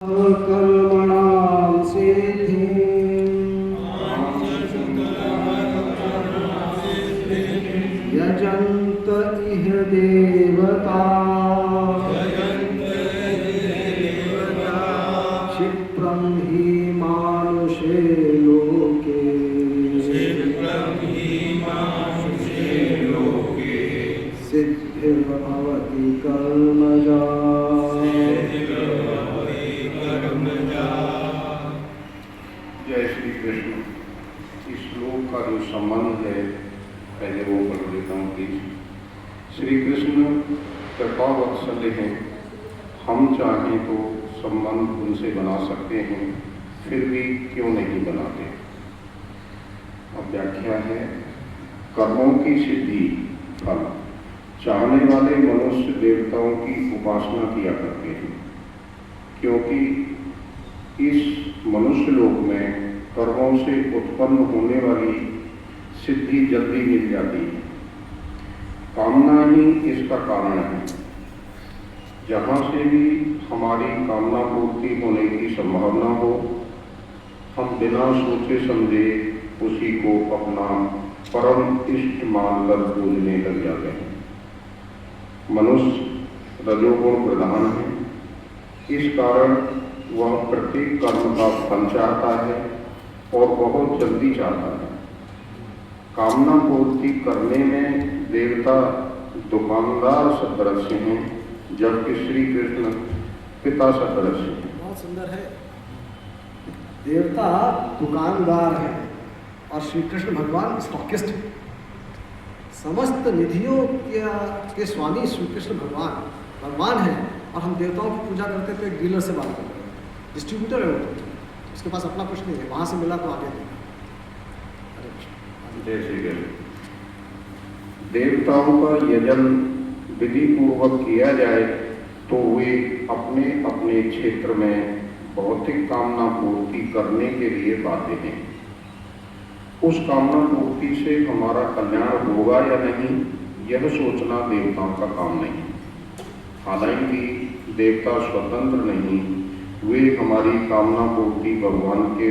कर्मणां सिद्धिं यजन्त इह देवता क्षिप्रं हि मानुषे लोके सिद्धिर्भवति कर्मजा। जय श्री कृष्ण। इस श्लोक का जो संबंध है पहले वो पढ़ लेता हूँ प्लीज। श्री कृष्ण कृपा वत्सल्य हैं, हम चाहें तो संबंध उनसे बना सकते हैं, फिर भी क्यों नहीं बनाते। अब व्याख्या है, कर्मों की सिद्धि फल चाहने वाले मनुष्य देवताओं की उपासना किया करते हैं, क्योंकि इस मनुष्य लोक में कर्मों से उत्पन्न होने वाली सिद्धि जल्दी मिल जाती है। कामना ही इसका कारण है। जहाँ से भी हमारी कामना पूर्ति होने की संभावना हो, हम बिना सोचे समझे उसी को अपना परम इष्ट मानकर पूजने लग जाते हैं। मनुष्य रजोगुण प्रधान है, इस कारण वह प्रत्येक कर्म का फल चाहता है और बहुत जल्दी चाहता है। कामना पूर्ति करने में देवता दुकानदार सदृश हैं, जबकि श्री कृष्ण पिता सदृश हैं। बहुत सुंदर है। देवता दुकानदार है और श्री कृष्ण भगवान स्टॉकिस्ट है। समस्त निधियों के स्वामी श्री कृष्ण भगवान है और हम देवताओं की पूजा करते तो एक डीलर से बात करते हैं, डिस्ट्रीब्यूटर है वो, उसके पास अपना कुछ नहीं है, वहां से मिला तो आगे देगा। जय श्री कृष्ण। देवताओं का यजन विधि पूर्वक किया जाए तो वे अपने अपने क्षेत्र में भौतिक कामना पूर्ति करने के लिए बाध्य हैं। उस कामना पूर्ति से हमारा कल्याण होगा या नहीं, यह सोचना देवताओं का काम नहीं। हालांकि देवता स्वतंत्र नहीं, वे हमारी कामना पूर्ति भगवान के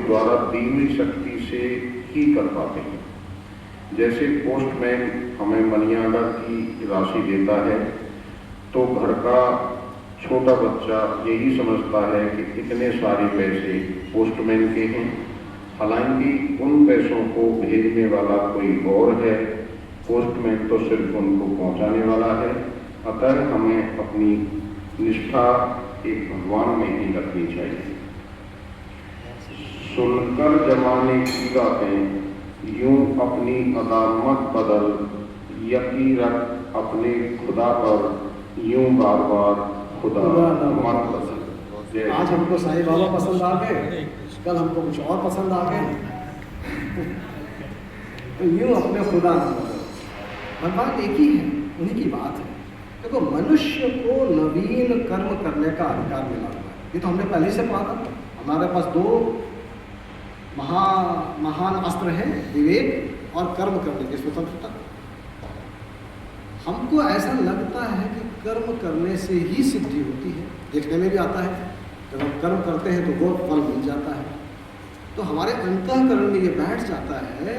द्वारा दी हुई शक्ति से ही कर पाते हैं। जैसे पोस्टमैन हमें मनी ऑर्डर की राशि देता है तो घर का छोटा बच्चा यही समझता है कि इतने सारे पैसे पोस्टमैन के हैं, हालांकि उन पैसों को भेजने वाला कोई और है, पोस्टमैन तो सिर्फ उनको पहुंचाने वाला है। अतः हमें अपनी निष्ठा एक भगवान में ही रखनी चाहिए। सुनकर जमाने की बातें यूं अपनी अदामत बदल, यकी रख अपने खुदा पर यूं बार बार खुदा मत बदल। आज हमको साईं बाबा पसंद आ गए, कल हमको कुछ और पसंद आ गए, तो यूं अपने खुदा न बदल। भगवान एक ही है, उन्हीं की बात है। देखो, मनुष्य को नवीन कर्म करने का अधिकार मिला हुआ है। ये तो हमने पहले से पढ़ा था। हमारे पास दो महान अस्त्र हैं, विवेक और कर्म करने की स्वतंत्रता। हमको ऐसा लगता है कि कर्म करने से ही सिद्धि होती है, देखने में भी आता है। जब हम कर्म करते हैं तो वो फल मिल जाता है। तो हमारे अंतःकरण में ये बैठ जाता है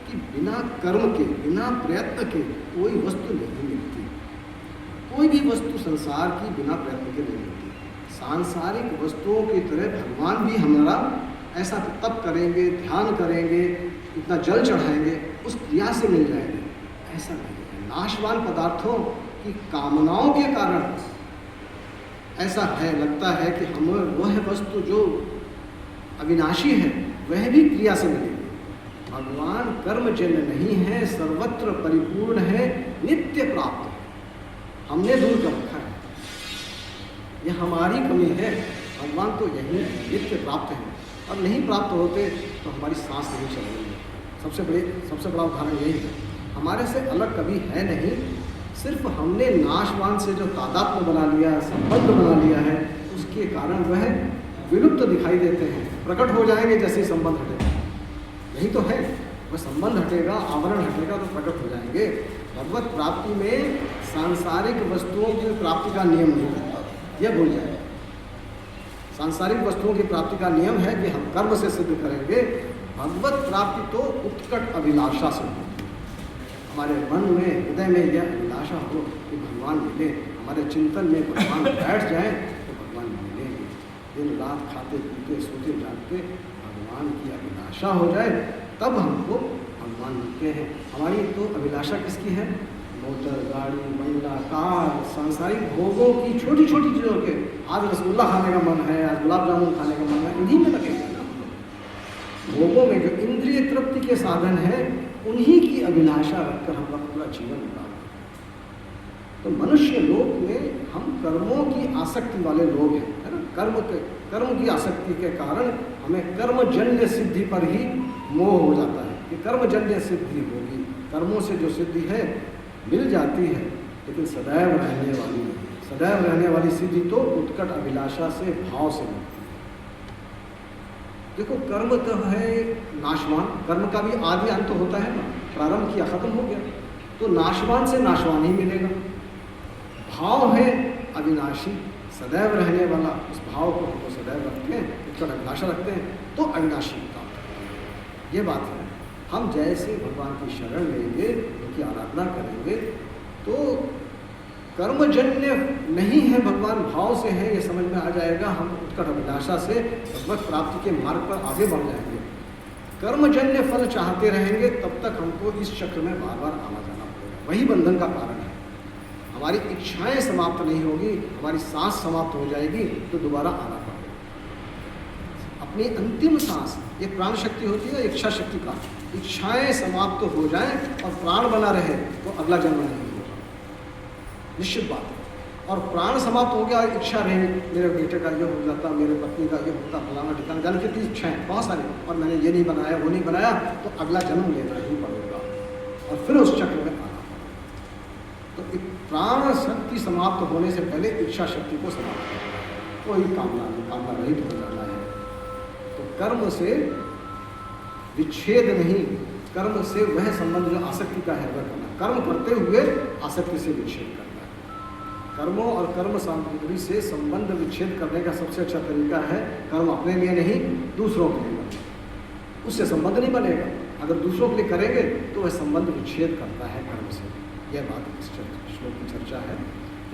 कि बिना कर्म के, बिना प्रयत्न के कोई वस्तु नहीं मिलती। कोई भी वस्तु संसार की बिना प्रयत्न के नहीं मिलती। सांसारिक वस्तुओं की तरह भगवान भी हमारा ऐसा तप करेंगे, ध्यान करेंगे, इतना जल चढ़ाएंगे, उस क्रिया से मिल जाएंगे, ऐसा नहीं है। नाशवान पदार्थों की कामनाओं के कारण ऐसा है, लगता है कि हमें वह वस्तु जो अविनाशी है वह भी क्रिया से मिलेगी। भगवान कर्मजन्य नहीं है, सर्वत्र परिपूर्ण है, नित्य प्राप्त है। हमने दूर कर रखा है, यह हमारी कमी है। भगवान तो यही नित्य प्राप्त है, और नहीं प्राप्त होते तो हमारी सांस नहीं चल रही है। सबसे बड़ा उदाहरण यही है। हमारे से अलग कभी है नहीं, सिर्फ हमने नाशवान से जो तादात्म्य बना लिया, संबंध बना लिया है, उसके कारण वह विलुप्त दिखाई देते हैं। प्रकट हो जाएंगे जैसे संबंध हटेगा, यही तो है। वह संबंध हटेगा, आवरण हटेगा तो प्रकट हो जाएंगे। भगवत प्राप्ति में सांसारिक वस्तुओं की प्राप्ति का नियम नहीं बनता। यह भूल जाए। सांसारिक वस्तुओं की प्राप्ति का नियम है कि हम कर्म से सिद्ध करेंगे। भगवत प्राप्ति तो उत्कट अभिलाषा से हो। हमारे मन में, हृदय में यह अभिलाषा हो कि भगवान मिले, हमारे चिंतन में भगवान बैठ जाए तो भगवान मिलेंगे। दिन रात खाते पीते सोते जागते भगवान की अभिलाषा हो जाए तब हमको भगवान मिलते हैं। हमारी तो अभिलाषा किसकी है? मोटर, गाड़ी, बंगला, कार, सांसारिक भोगों की छोटी छोटी चीज़ों के। आज रसगुल्ला खाने का मन है, आज गुलाब जामुन खाने का मन है, इन्हीं में लगेगा ना। भोगों में जो इंद्रिय तृप्ति के साधन है उन्हीं की अभिलाषा रखकर हम अपना पूरा जीवन बिताते हैं। तो मनुष्य लोक में हम कर्मों की आसक्ति वाले लोग हैं, है ना। कर्म की आसक्ति के कारण हमें कर्मजन्य सिद्धि पर ही मोह हो जाता है कि कर्मजन्य सिद्धि होगी। कर्मों से जो सिद्धि है मिल जाती है, लेकिन सदैव रहने वाली नहीं। सदैव रहने वाली सिद्धि तो उत्कट अभिलाषा से, भाव से मिलती है। देखो, कर्म तो है नाशवान, कर्म का भी आदि अंत होता है ना। प्रारंभ किया, खत्म हो गया, तो नाशवान से नाशवान ही मिलेगा। भाव है अविनाशी, सदैव रहने वाला। उस भाव को हमको सदैव रखते हैं, उत्कट अभिलाषा रखते हैं तो अविनाशी प्राप्त करेंगे। ये बात है। हम जैसे भगवान की शरण लेंगे, उनकी आराधना करेंगे तो कर्मजन्य नहीं है, भगवान भाव से है, ये समझ में आ जाएगा। हम उत्कट अभिलाषा से भगवत प्राप्ति के मार्ग पर आगे बढ़ जाएंगे। कर्मजन्य फल चाहते रहेंगे तब तक हमको इस चक्र में बार बार आना जाना पड़ेगा। वही बंधन का कारण है। हमारी इच्छाएं समाप्त नहीं होगी, हमारी सांस समाप्त हो जाएगी तो दोबारा आना पड़ेगा। अपनी अंतिम सांस, ये प्राण शक्ति होती है, इच्छा शक्ति का। इच्छाएं समाप्त हो जाएं और प्राण बना रहे तो अगला जन्म नहीं होगा, निश्चित बात है। और प्राण समाप्त हो गया, इच्छा रही, मेरे बेटे का ये हो जाता, मेरे पत्नी का ये होता, फलाना ठिकाना, जाने कितनी इच्छाएं बहुत सारी, और मैंने ये नहीं बनाया, वो नहीं बनाया, तो अगला जन्म लेना ही पड़ेगा और फिर उस चक्र में आना पड़ेगा। तो प्राण शक्ति समाप्त होने से पहले इच्छा शक्ति को समाप्त करना है, कोई कामना रहित हो जाना है। तो कर्म से विच्छेद नहीं, कर्म से वह संबंध जो आसक्ति का है वह करना। कर्म करते हुए आसक्ति से विच्छेद करना है। कर्मों और कर्म सामग्री से संबंध विच्छेद करने का सबसे अच्छा तरीका है कर्म अपने लिए नहीं, दूसरों के लिए करना। उससे संबंध नहीं बनेगा। अगर दूसरों के लिए करेंगे तो वह संबंध विच्छेद करता है कर्म से। यह बात इस श्लोक की चर्चा है।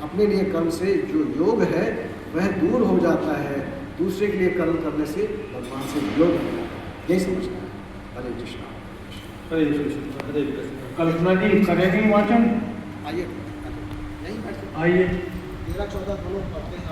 अपने लिए कर्म से जो योग है वह दूर हो जाता है, दूसरे के लिए कर्म करने से भगवान से योग हो जाता है। यही समझना है। हरे कृष्णा। हरे कृष्ण। हरे कृष्ण। कल्पना जी करेंगे वाचन? आइए, नहीं बैठ सकते। आइए। 13-14 दोनों पढ़ते हैं।